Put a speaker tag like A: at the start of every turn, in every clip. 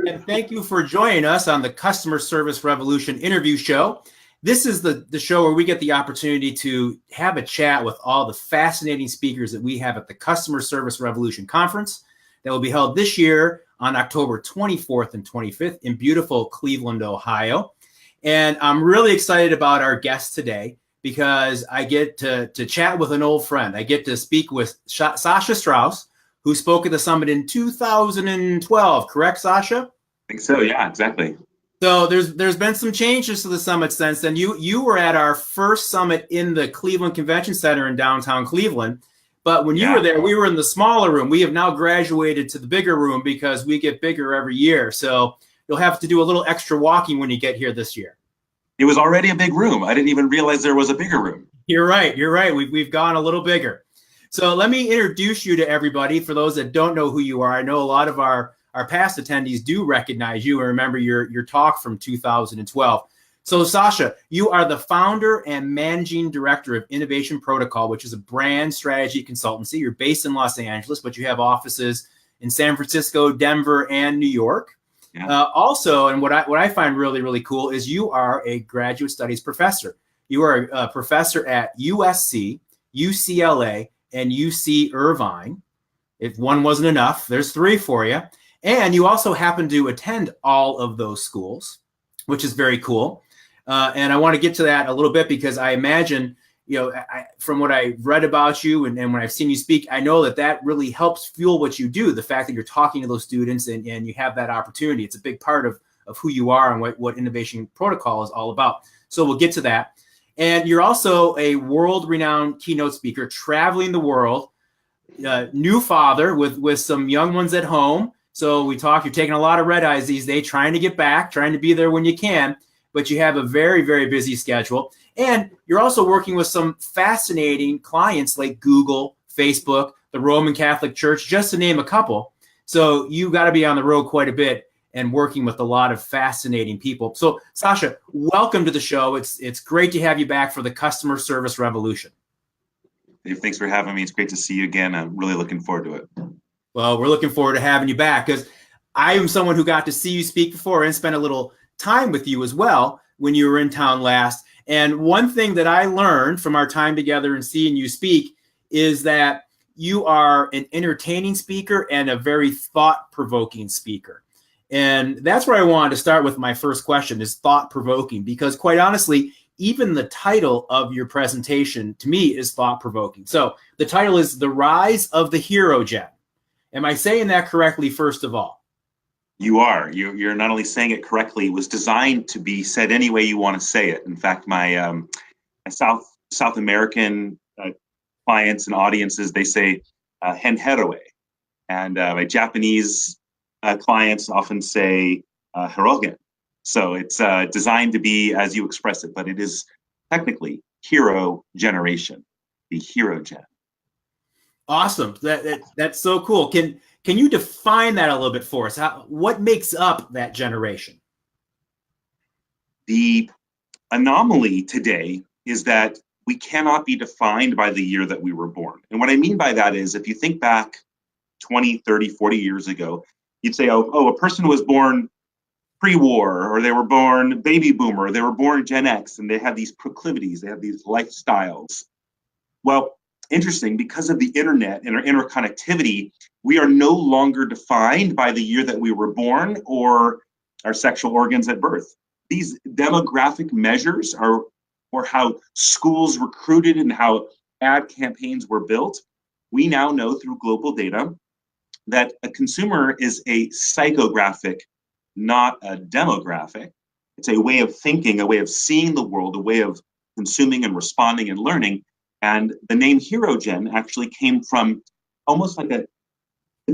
A: and thank you for joining us on the Customer Service Revolution interview show. This is the show where we get the opportunity to have a chat with all the fascinating speakers that we have at the Customer Service Revolution Conference that will be held this year on October 24th and 25th in beautiful Cleveland, Ohio. And I'm really excited about our guest today because I get to chat with an old friend. I get to speak with Sasha Strauss, who spoke at the summit in 2012, correct, Sasha?
B: I think so, yeah, exactly.
A: So there's been some changes to the summit since then. You were at our first summit in the Cleveland Convention Center in downtown Cleveland, but when you were there, we were in the smaller room. We have now graduated to the bigger room because we get bigger every year. So you'll have to do a little extra walking when you get here this year.
B: It was already a big room. I didn't even realize there was a bigger room.
A: You're right. We've gone a little bigger. So let me introduce you to everybody. For those that don't know who you are, I know a lot of our past attendees do recognize you and remember your talk from 2012. So Sasha, you are the founder and managing director of Innovation Protocol, which is a brand strategy consultancy. You're based in Los Angeles, but you have offices in San Francisco, Denver, and New York. Yeah. Also, and what I find really, really cool is you are a graduate studies professor. You are a professor at USC, UCLA, and UC Irvine. If one wasn't enough, there's three for you. And you also happen to attend all of those schools, which is very cool. And I want to get to that a little bit because I imagine, from what I read about you and when I've seen you speak, I know that really helps fuel what you do. The fact that you're talking to those students and you have that opportunity, it's a big part of who you are and what Innovation Protocol is all about. So we'll get to that. And you're also a world-renowned keynote speaker, traveling the world, new father with some young ones at home. So you're taking a lot of red eyes these days, trying to get back, trying to be there when you can, but you have a very, very busy schedule. And you're also working with some fascinating clients like Google, Facebook, the Roman Catholic Church, just to name a couple. So you got to be on the road quite a bit and working with a lot of fascinating people. So Sasha, welcome to the show. It's great to have you back for the Customer Service Revolution.
B: Dave, thanks for having me. It's great to see you again. I'm really looking forward to it.
A: Well, we're looking forward to having you back because I am someone who got to see you speak before and spent a little time with you as well when you were in town last. And one thing that I learned from our time together and seeing you speak is that you are an entertaining speaker and a very thought-provoking speaker. And that's where I wanted to start with my first question is thought-provoking, because quite honestly, even the title of your presentation to me is thought-provoking. So the title is The Rise of the Hero Gen. Am I saying that correctly, first of all?
B: You are. You're not only saying it correctly, it was designed to be said any way you want to say it. In fact, my South American clients and audiences, they say henheroe. And my Japanese clients often say hirogen. So it's designed to be as you express it, but it is technically hero generation, the hero gen.
A: Awesome. That's so cool. Can you define that a little bit for us? What makes up that generation?
B: The anomaly today is that we cannot be defined by the year that we were born. And what I mean by that is if you think back 20, 30, 40 years ago, you'd say, oh, a person was born pre-war, or they were born baby boomer, or they were born Gen X, and they have these proclivities, they have these lifestyles. Well, interesting, because of the internet and our interconnectivity, we are no longer defined by the year that we were born or our sexual organs at birth. These demographic measures are, or how schools recruited and how ad campaigns were built. We now know through global data that a consumer is a psychographic, not a demographic. It's a way of thinking, a way of seeing the world, a way of consuming and responding and learning. And the name Hero Gen actually came from almost like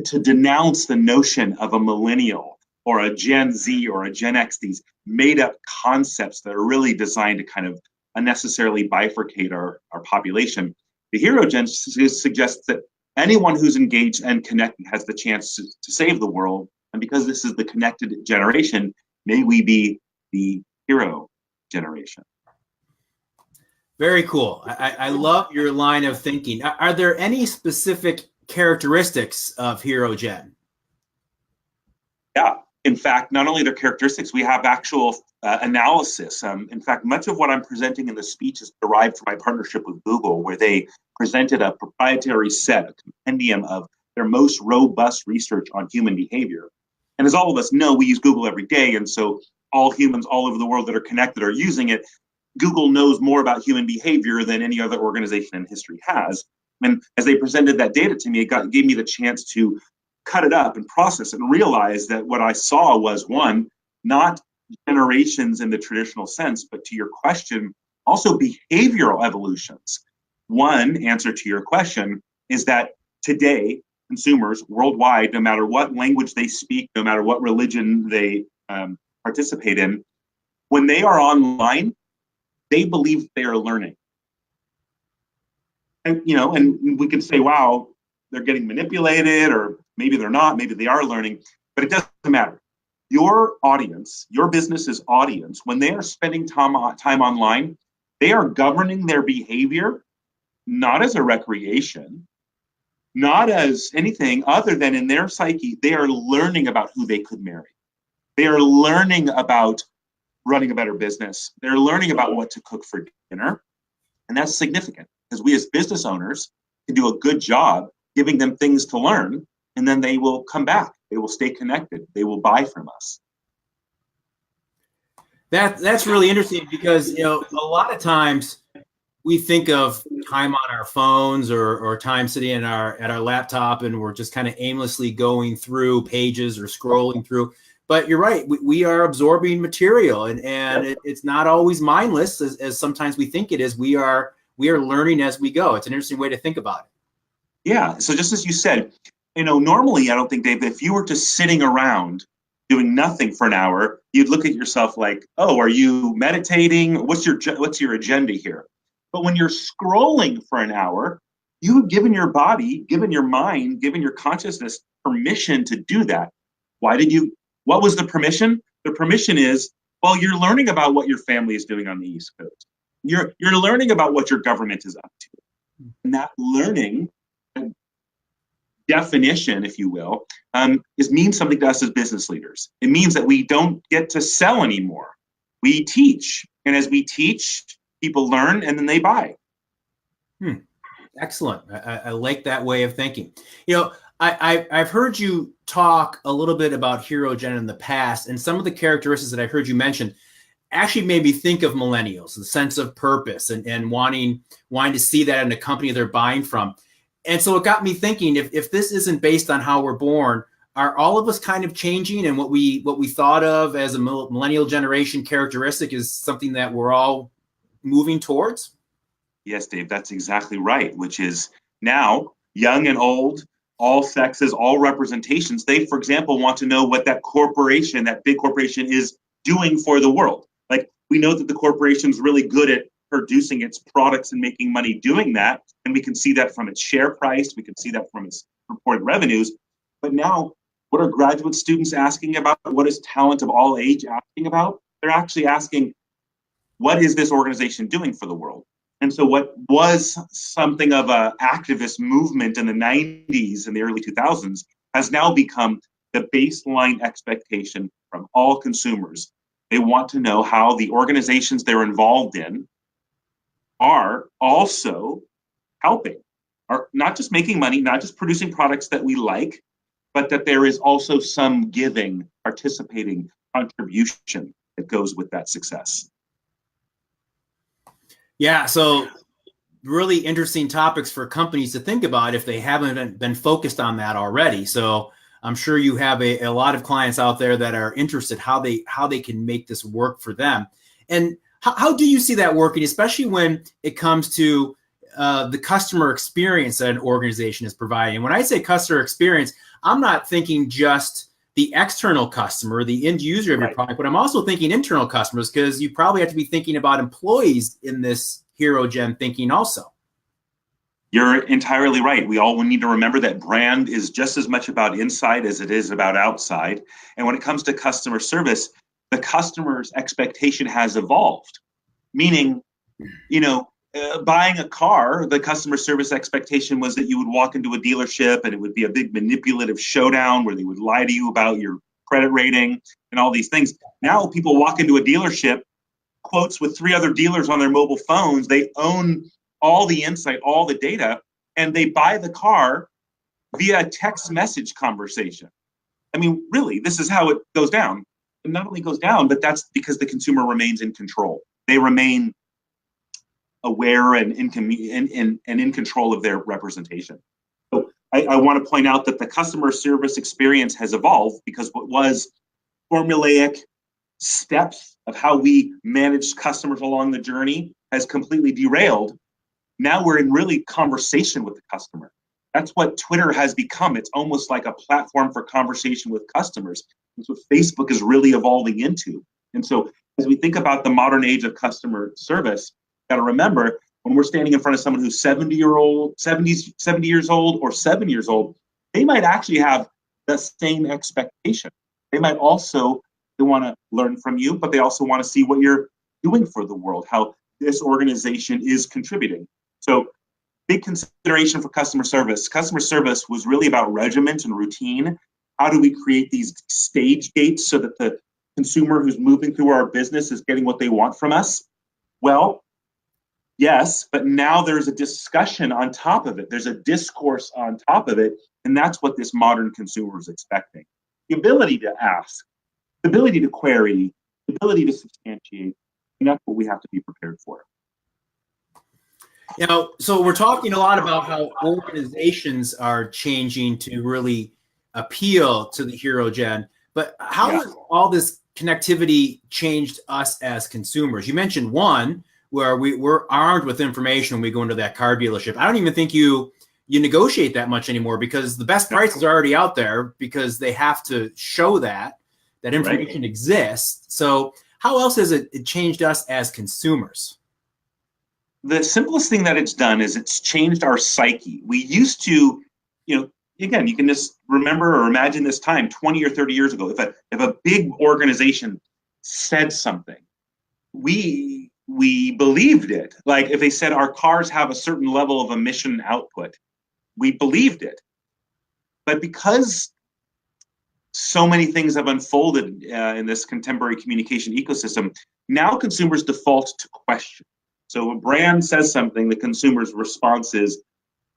B: to denounce the notion of a millennial or a Gen Z or a Gen X, these made up concepts that are really designed to kind of unnecessarily bifurcate our population. The Hero Gen suggests that anyone who's engaged and connected has the chance to save the world. And because this is the connected generation, may we be the hero generation.
A: Very cool. I love your line of thinking. Are there any specific characteristics of Hero Gen?
B: Yeah, in fact, not only their characteristics, we have actual analysis. In fact, much of what I'm presenting in the speech is derived from my partnership with Google, where they presented a proprietary set, a compendium of their most robust research on human behavior. And as all of us know, we use Google every day. And so all humans all over the world that are connected are using it. Google knows more about human behavior than any other organization in history has. And as they presented that data to me, it gave me the chance to cut it up and process it and realize that what I saw was, one, not generations in the traditional sense, but to your question, also behavioral evolutions. One answer to your question is that today, consumers worldwide, no matter what language they speak, no matter what religion they participate in, when they are online, they believe they are learning. And, and we can say, wow, they're getting manipulated, or maybe they're not, maybe they are learning, but it doesn't matter. Your audience, your business's audience, when they are spending time online, they are governing their behavior, not as a recreation, not as anything other than in their psyche, they are learning about who they could marry. They are learning about running a better business. They're learning about what to cook for dinner. And that's significant because we as business owners can do a good job giving them things to learn, and then they will come back. They will stay connected. They will buy from us.
A: That's really interesting because, a lot of times we think of time on our phones or time sitting at our laptop, and we're just kind of aimlessly going through pages or scrolling through. But you're right, we are absorbing material, and it's not always mindless as sometimes we think it is. We are learning as we go. It's an interesting way to think about it.
B: Yeah. So just as you said, normally I don't think, Dave, if you were just sitting around doing nothing for an hour, you'd look at yourself like, oh, are you meditating? What's your agenda here? But when you're scrolling for an hour, you have given your body, given your mind, given your consciousness permission to do that. What was the permission? The permission is, well, you're learning about what your family is doing on the East Coast. You're learning about what your government is up to. And that learning definition, if you will, means something to us as business leaders. It means that we don't get to sell anymore. We teach. And as we teach, people learn and then they buy.
A: Excellent. I like that way of thinking. I've heard you talk a little bit about HeroGen in the past, and some of the characteristics that I heard you mention actually made me think of millennials, the sense of purpose and wanting to see that in a company they're buying from. And so it got me thinking, if this isn't based on how we're born, are all of us kind of changing, and what we thought of as a millennial generation characteristic is something that we're all moving towards?
B: Yes, Dave, that's exactly right, which is now young and old, all sexes, all representations. They, for example, want to know what that big corporation is doing for the world. Like, we know that the corporation's really good at producing its products and making money doing that. And we can see that from its share price. We can see that from its reported revenues. But now, what are graduate students asking about? What is talent of all age asking about? They're actually asking, what is this organization doing for the world? And so what was something of an activist movement in the 90s and the early 2000s has now become the baseline expectation from all consumers. They want to know how the organizations they're involved in are also helping, are not just making money, not just producing products that we like, but that there is also some giving, participating, contribution that goes with that success.
A: Yeah, so really interesting topics for companies to think about if they haven't been focused on that already. So I'm sure you have a lot of clients out there that are interested how they can make this work for them. And how do you see that working, especially when it comes to the customer experience that an organization is providing? When I say customer experience, I'm not thinking just the external customer, the end user of your product, but I'm also thinking internal customers, because you probably have to be thinking about employees in this HeroGen thinking also.
B: You're entirely right. We all need to remember that brand is just as much about inside as it is about outside. And when it comes to customer service, the customer's expectation has evolved. Meaning, buying a car, the customer service expectation was that you would walk into a dealership and it would be a big manipulative showdown where they would lie to you about your credit rating and all these things. Now people walk into a dealership, quotes with 3 other dealers on their mobile phones. They own all the insight, all the data, and they buy the car via a text message conversation. I mean, really, this is how it goes down. It not only goes down, but that's because the consumer remains in control. They remain aware and in control of their representation. So I want to point out that the customer service experience has evolved, because what was formulaic steps of how we manage customers along the journey has completely derailed. Now we're in really conversation with the customer. That's what Twitter has become. It's almost like a platform for conversation with customers. That's what Facebook is really evolving into. And so as we think about the modern age of customer service, got to remember, when we're standing in front of someone who's 70 years old or 7 years old, they might actually have the same expectation. They might also want to learn from you, but they also want to see what you're doing for the world, how this organization is contributing. So big consideration for customer service. Customer service was really about regiment and routine. How do we create these stage gates so that the consumer who's moving through our business is getting what they want from us? Well, yes, but now there's a discussion on top of it. There's a discourse on top of it, and that's what this modern consumer is expecting. The ability to ask, the ability to query, the ability to substantiate, and that's what we have to be prepared for.
A: You know, so we're talking a lot about how organizations are changing to really appeal to the hero gen, but how has all this connectivity changed us as consumers? You mentioned one where we're armed with information when we go into that car dealership. I don't even think you negotiate that much anymore, because the best prices are already out there, because they have to show that information exists. So how else has it changed us as consumers?
B: The simplest thing that it's done is it's changed our psyche. We used to, again, you can just remember or imagine this time 20 or 30 years ago. If a big organization said something, we believed it. Like if they said our cars have a certain level of emission output, we believed it. But because so many things have unfolded in this contemporary communication ecosystem, now consumers default to question. So a brand says something, the consumer's response is,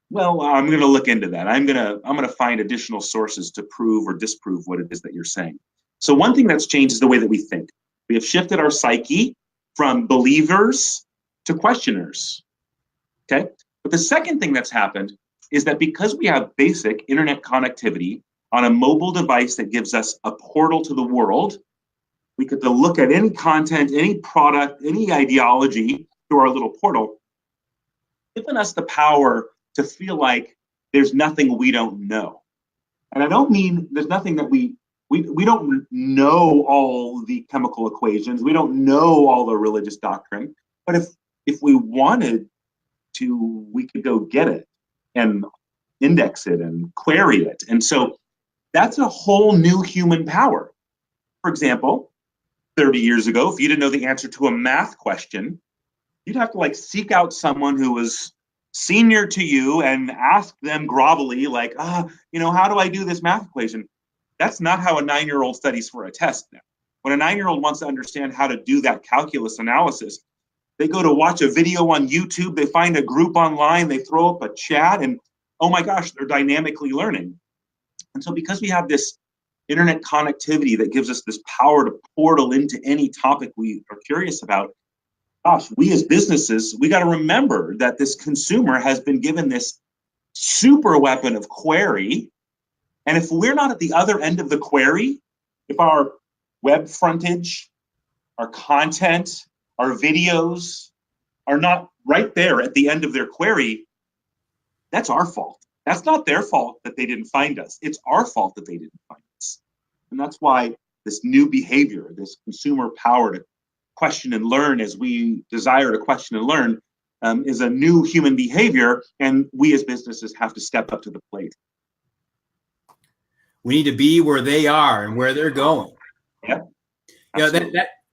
B: well, I'm going to look into that. I'm going to find additional sources to prove or disprove what it is that you're saying. So one thing that's changed is the way that we think. We have shifted our psyche from believers to questioners. Okay? But the second thing that's happened is that because we have basic internet connectivity on a mobile device that gives us a portal to the world, we get to look at any content, any product, any ideology through our little portal, giving us the power to feel like there's nothing we don't know. And I don't mean there's nothing that we don't know all the chemical equations, we don't know all the religious doctrine, but if we wanted to, we could go get it and index it and query it. And so that's a whole new human power. For example, 30 years ago, if you didn't know the answer to a math question, you'd have to seek out someone who was senior to you and ask them grovelly, like, how do I do this math equation? That's not how a 9-year-old studies for a test now. When a 9-year-old wants to understand how to do that calculus analysis, they go to watch a video on YouTube, they find a group online, they throw up a chat, and oh my gosh, they're dynamically learning. And so because we have this internet connectivity that gives us this power to portal into any topic we are curious about, gosh, we as businesses, we got to remember that this consumer has been given this super weapon of query. And if we're not at the other end of the query, if our web frontage, our content, our videos are not right there at the end of their query, that's our fault. That's not their fault that they didn't find us. It's our fault that they didn't find us. And that's why this new behavior, this consumer power to question and learn as we desire to question and learn is a new human behavior, and we as businesses have to step up to the plate.
A: We need to be where they are and where they're going.
B: Yeah.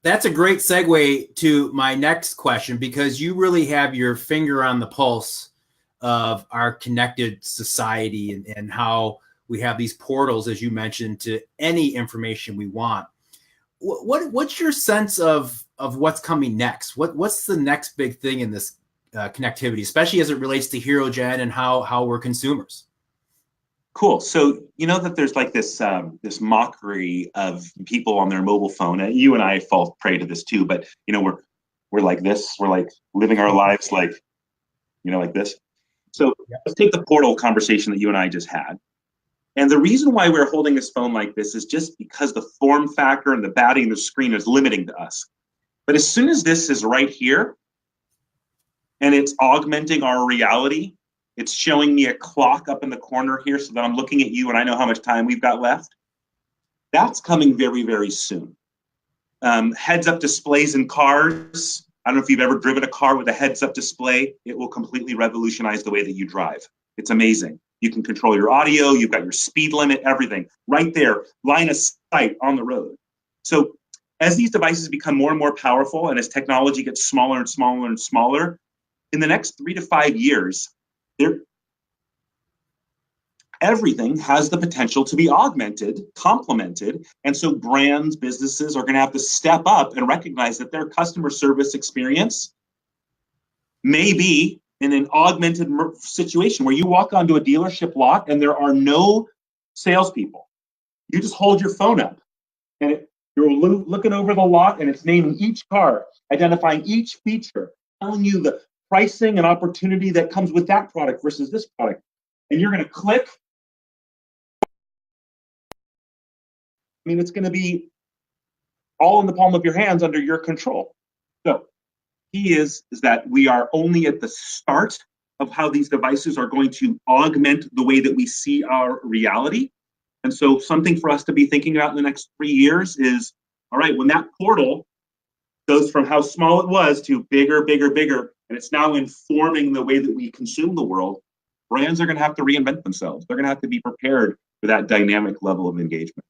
A: That's a great segue to my next question, because you really have your finger on the pulse of our connected society and how We have these portals, as you mentioned, to any information we want. What's your sense of what's coming next? What's the next big thing in this connectivity, especially as it relates to HeroGen and how we're consumers?
B: Cool. So you know that there's like this this mockery of people on their mobile phone. And you and I fall prey to this too. But you know, we're like this. We're like living our lives like, you know, like this. So let's take the portal conversation that you and I just had. And the reason why we're holding this phone like this is just because the form factor and the batting of the screen is limiting to us. But as soon as this is right here and it's augmenting our reality, it's showing me a clock up in the corner here so that I'm looking at you and I know how much time we've got left. That's coming very, very soon. Heads-up displays in cars. I don't know if you've ever driven a car with a heads-up display. It will completely revolutionize the way that you drive. It's amazing. You can control your audio. You've got your speed limit, everything right there, line of sight on the road. So as these devices become more and more powerful and as technology gets smaller and smaller and smaller, in the next 3 to 5 years, everything has the potential to be augmented, complemented, and so brands, businesses are going to have to step up and recognize that their customer service experience may be in an augmented situation where you walk onto a dealership lot and there are no salespeople. You just hold your phone up and you're looking over the lot and it's naming each car, identifying each feature, telling you the pricing and opportunity that comes with that product versus this product. And you're going to click. I mean, it's going to be all in the palm of your hands under your control. So key is that we are only at the start of how these devices are going to augment the way that we see our reality. And so something for us to be thinking about in the next 3 years is, all right, when that portal goes from how small it was to bigger, bigger, bigger, and it's now informing the way that we consume the world, brands are going to have to reinvent themselves. They're going to have to be prepared for that dynamic level of engagement.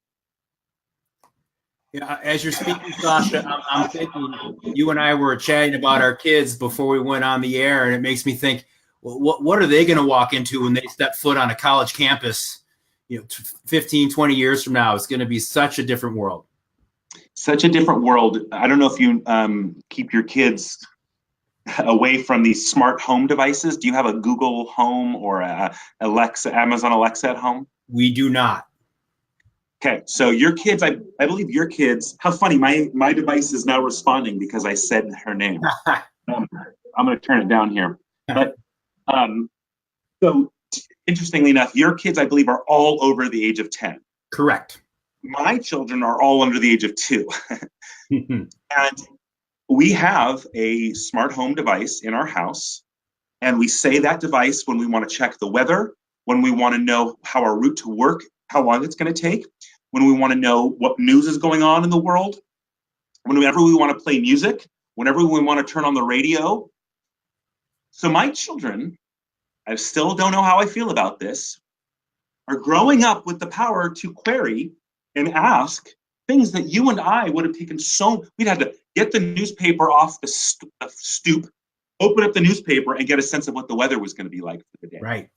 A: Yeah, as you're speaking, Sasha, I'm thinking you and I were chatting about our kids before we went on the air, and it makes me think, well, what are they going to walk into when they step foot on a college campus, 15, 20 years from now? It's going to be such a different world.
B: Such a different world. I don't know if you keep your kids away from these smart home devices. Do you have a Google Home or a Amazon Alexa at home?
A: We do not.
B: Okay, so your kids, I believe your kids, how funny, my device is now responding because I said her name. I'm going to turn it down here. But so interestingly enough, your kids, I believe, are all over the age of 10.
A: Correct.
B: My children are all under the age of 2. And we have a smart home device in our house, and we say that device when we want to check the weather, when we want to know how our route to work, how long it's going to take, when we want to know what news is going on in the world, whenever we want to play music, whenever we want to turn on the radio. So my children, I still don't know how I feel about this, are growing up with the power to query and ask things that you and I would have taken we'd had to get the newspaper off the stoop, open up the newspaper and get a sense of what the weather was going to be like for the day.
A: Right.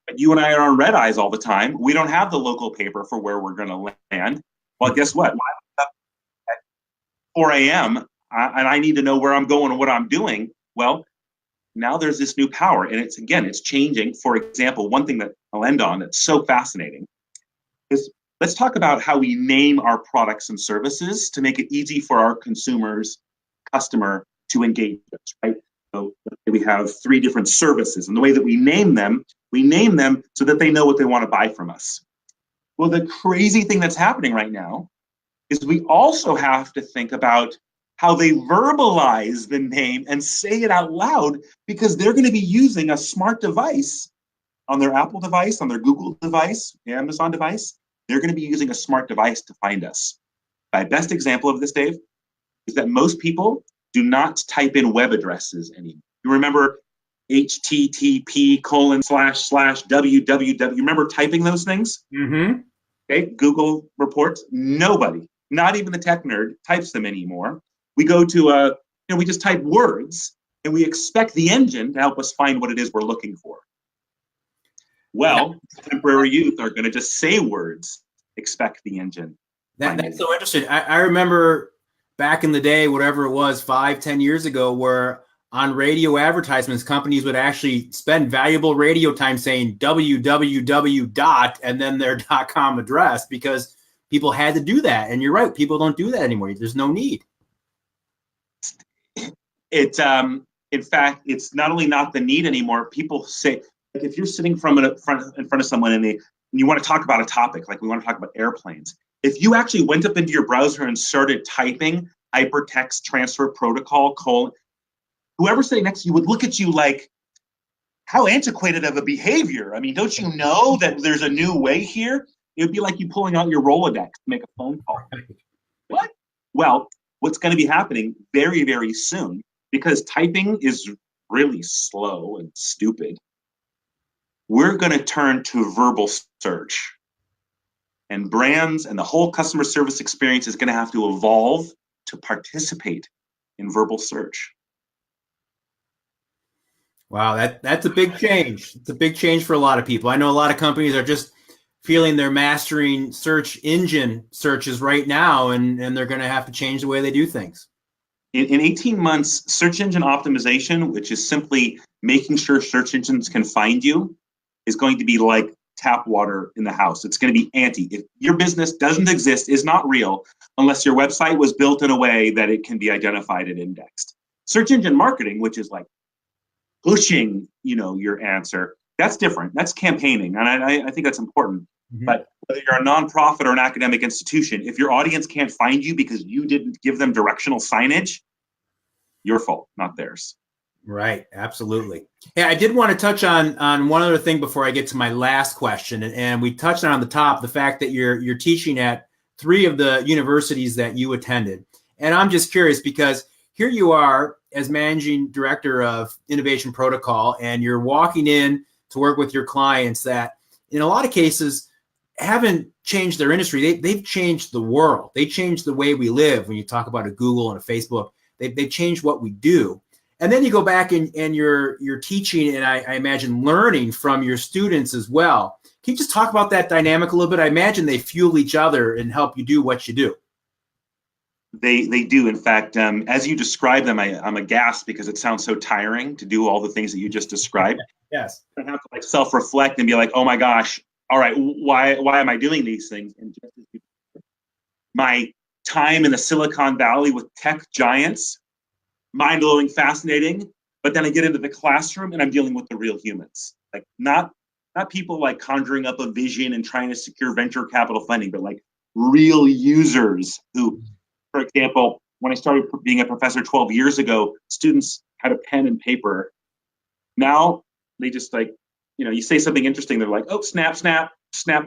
B: But you and I are on red eyes all the time. We don't have the local paper for where we're going to land. Well, guess what? When I wake up at 4 a.m. And I need to know where I'm going and what I'm doing. Well, now there's this new power, and it's changing. For example, one thing that I'll end on that's so fascinating is let's talk about how we name our products and services to make it easy for our customer to engage with us, right? So we have 3 different services, and the way that we name them so that they know what they want to buy from us. Well, the crazy thing that's happening right now is we also have to think about how they verbalize the name and say it out loud, because they're going to be using a smart device on their Apple device, on their Google device, Amazon device. They're going to be using a smart device to find us. My best example of this, Dave, is that most people do not type in web addresses anymore. You remember http://www. Remember typing those things?
A: Mm-hmm.
B: Okay, Google reports, nobody, not even the tech nerd, types them anymore. We go to we just type words and we expect the engine to help us find what it is we're looking for. Well, contemporary youth are going to just say words. Expect the engine.
A: That's so interesting. I remember back in the day, whatever it was, 5-10 years ago, where on radio advertisements, companies would actually spend valuable radio time saying www dot and then their .com address, because people had to do that. And you're right, people don't do that anymore. There's no need.
B: In fact, it's not only not the need anymore. People say, like, if you're sitting in front of someone and you want to talk about a topic, like we want to talk about airplanes, if you actually went up into your browser and started typing hypertext transfer protocol, whoever's sitting next to you would look at you like, how antiquated of a behavior. I mean, don't you know that there's a new way here? It would be like you pulling out your Rolodex to make a phone call. What? Well, what's going to be happening very, very soon, because typing is really slow and stupid, we're going to turn to verbal search. And brands and the whole customer service experience is going to have to evolve to participate in verbal search.
A: Wow, that's a big change. It's a big change for a lot of people. I know a lot of companies are just feeling they're mastering search engine searches right now, and they're going to have to change the way they do things.
B: In 18 months, search engine optimization, which is simply making sure search engines can find you, is going to be like tap water in the house. It's going to be anti. If your business doesn't exist, is not real, unless your website was built in a way that it can be identified and indexed. Search engine marketing, which is like pushing, your answer, that's different. That's campaigning, and I think that's important. Mm-hmm. But whether you're a nonprofit or an academic institution, if your audience can't find you because you didn't give them directional signage, your fault, not theirs.
A: Right, absolutely. Yeah, I did want to touch on one other thing before I get to my last question, and we touched on the top the fact that you're teaching at 3 of the universities that you attended, and I'm just curious because here you are as managing director of Innovation Protocol, and you're walking in to work with your clients that, in a lot of cases, haven't changed their industry. They've changed the world. They changed the way we live. When you talk about a Google and a Facebook, they've changed what we do. And then you go back and you're teaching, and I imagine learning from your students as well. Can you just talk about that dynamic a little bit? I imagine they fuel each other and help you do what you do.
B: They do. In fact, as you describe them, I'm aghast because it sounds so tiring to do all the things that you just described.
A: Yes.
B: I have to self-reflect and be like, oh my gosh, all right, why am I doing these things? And just as my time in the Silicon Valley with tech giants, mind-blowing, fascinating, but then I get into the classroom and I'm dealing with the real humans, like not people like conjuring up a vision and trying to secure venture capital funding, but like real users who, for example, when I started being a professor 12 years ago, students had a pen and paper. Now they just you say something interesting, they're like, oh, snap,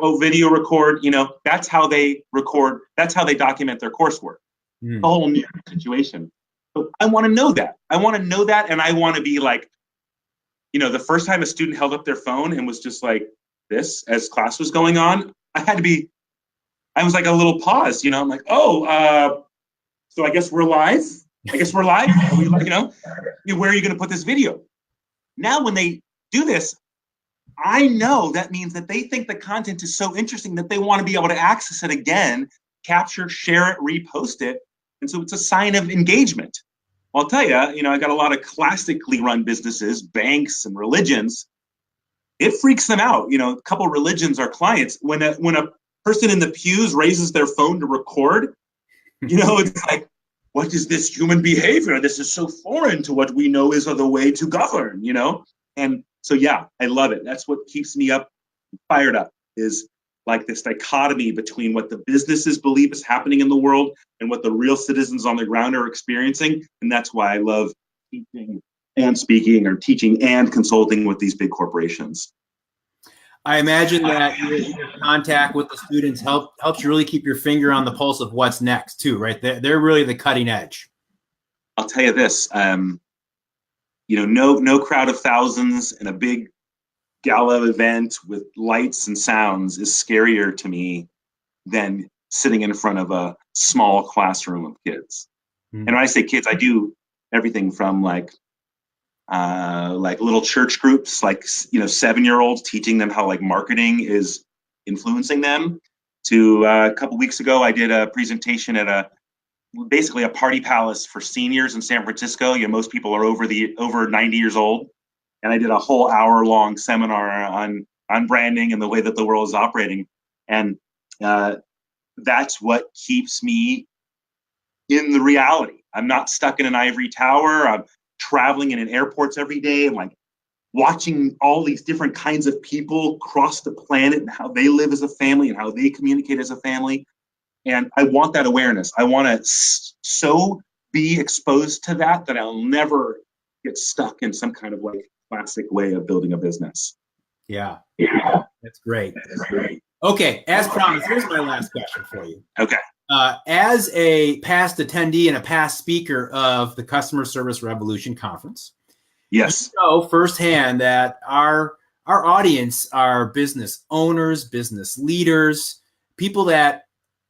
B: oh, video record, that's how they record, that's how they document their coursework. A whole new situation. So I want to know that. And I want to be like, the first time a student held up their phone and was just like this as class was going on, I was like a little pause, I'm like, so I guess we're live. Are we, where are you going to put this video? Now, when they do this, I know that means that they think the content is so interesting that they want to be able to access it again, capture, share it, repost it. And so it's a sign of engagement. I'll tell you, I got a lot of classically run businesses, banks and religions. It freaks them out. A couple of religions are clients. When a person in the pews raises their phone to record, it's like, what is this human behavior? This is so foreign to what we know is the way to govern, And so, yeah, I love it. That's what keeps me fired up, is like this dichotomy between what the businesses believe is happening in the world and what the real citizens on the ground are experiencing. And that's why I love teaching and speaking, or teaching and consulting with these big corporations.
A: I imagine that your contact with the students helps you really keep your finger on the pulse of what's next too, right? They're really the cutting edge.
B: I'll tell you this, no crowd of thousands in a big gala event with lights and sounds is scarier to me than sitting in front of a small classroom of kids. Mm-hmm. And when I say kids, I do everything from like little church groups, like 7-year-olds, teaching them how like marketing is influencing them. To a couple weeks ago, I did a presentation at basically a party palace for seniors in San Francisco. Most people are over 90 years old, and I did a whole hour-long seminar on branding and the way that the world is operating. And that's what keeps me in the reality. I'm not stuck in an ivory tower. I'm traveling in airports every day. I'm like watching all these different kinds of people cross the planet and how they live as a family and how they communicate as a family. And I want that awareness. I want to so be exposed to that I'll never get stuck in some kind of like classic way of building a business.
A: Yeah. That's great. Okay, as promised, here's my last question for you.
B: Okay.
A: As a past attendee and a past speaker of the Customer Service Revolution Conference,
B: yes,
A: you know firsthand that our audience are business owners, business leaders, people that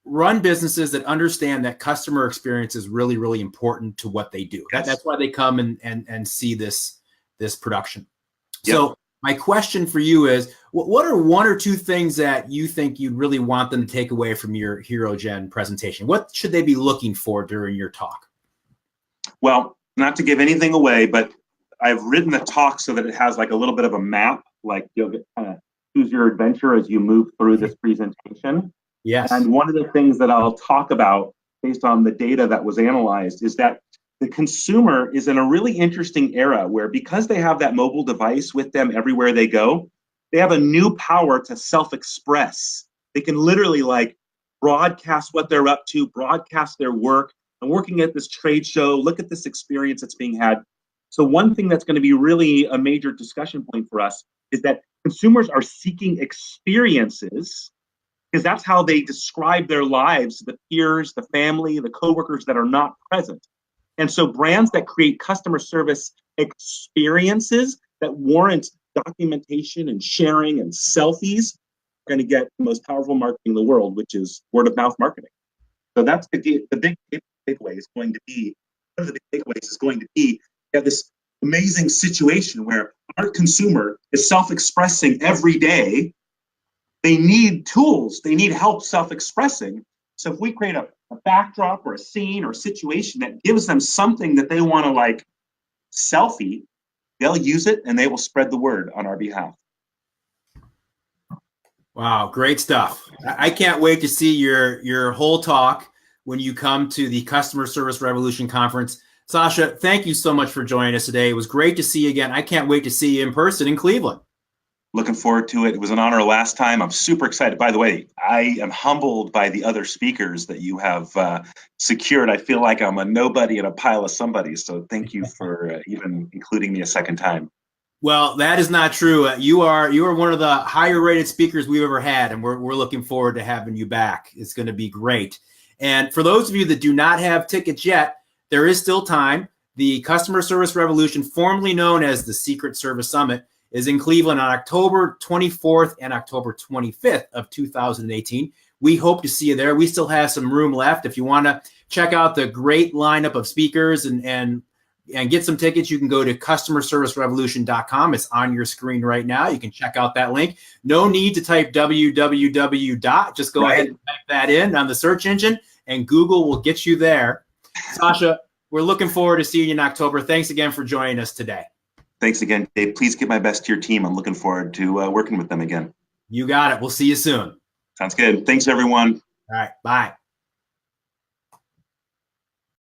A: run businesses that understand that customer experience is really, really important to what they do.
B: Yes.
A: That's why they come and see this production.
B: Yep.
A: So my question for you is, what are one or two things that you think you'd really want them to take away from your HeroGen presentation? What should they be looking for during your talk?
B: Well, not to give anything away, but I've written the talk so that it has like a little bit of a map, like you'll get kind of choose your adventure as you move through this presentation.
A: Yes.
B: And one of the things that I'll talk about based on the data that was analyzed is that the consumer is in a really interesting era where, because they have that mobile device with them everywhere they go, they have a new power to self-express. They can literally like broadcast what they're up to, broadcast their work. I'm working at this trade show. Look at this experience that's being had. So one thing that's going to be really a major discussion point for us is that consumers are seeking experiences, because that's how they describe their lives to the peers, the family, the coworkers that are not present. And so brands that create customer service experiences that warrant documentation and sharing and selfies are going to get the most powerful marketing in the world, which is word of mouth marketing. So that's the big takeaway is going to be, one of the big takeaways is going to be, you have this amazing situation where our consumer is self-expressing every day. They need tools, they need help self-expressing. So if we create a backdrop or a scene or a situation that gives them something that they want to like selfie, they'll use it and they will spread the word on our behalf.
A: Wow, great stuff. I can't wait to see your whole talk when you come to the Customer Service Revolution Conference. Sasha, thank you so much for joining us today. It was great to see you again. I can't wait to see you in person in Cleveland.
B: Looking forward to it. It was an honor last time. I'm super excited. By the way, I am humbled by the other speakers that you have secured. I feel like I'm a nobody and a pile of somebody. So thank you for even including me a second time.
A: Well, that is not true. You are one of the higher rated speakers we've ever had, and we're looking forward to having you back. It's going to be great. And for those of you that do not have tickets yet, there is still time. The Customer Service Revolution, formerly known as the Secret Service Summit, is in Cleveland on October 24th and October 25th of 2018. We hope to see you there. We still have some room left. If you want to check out the great lineup of speakers and get some tickets, you can go to customerservicerevolution.com. It's on your screen right now. You can check out that link. No need to type www. Just go ahead and type that in on the search engine, and Google will get you there. Sasha, we're looking forward to seeing you in October. Thanks again for joining us today.
B: Thanks again, Dave. Please give my best to your team. I'm looking forward to working with them again.
A: You got it. We'll see you soon.
B: Sounds good. Thanks, everyone.
A: All right. Bye.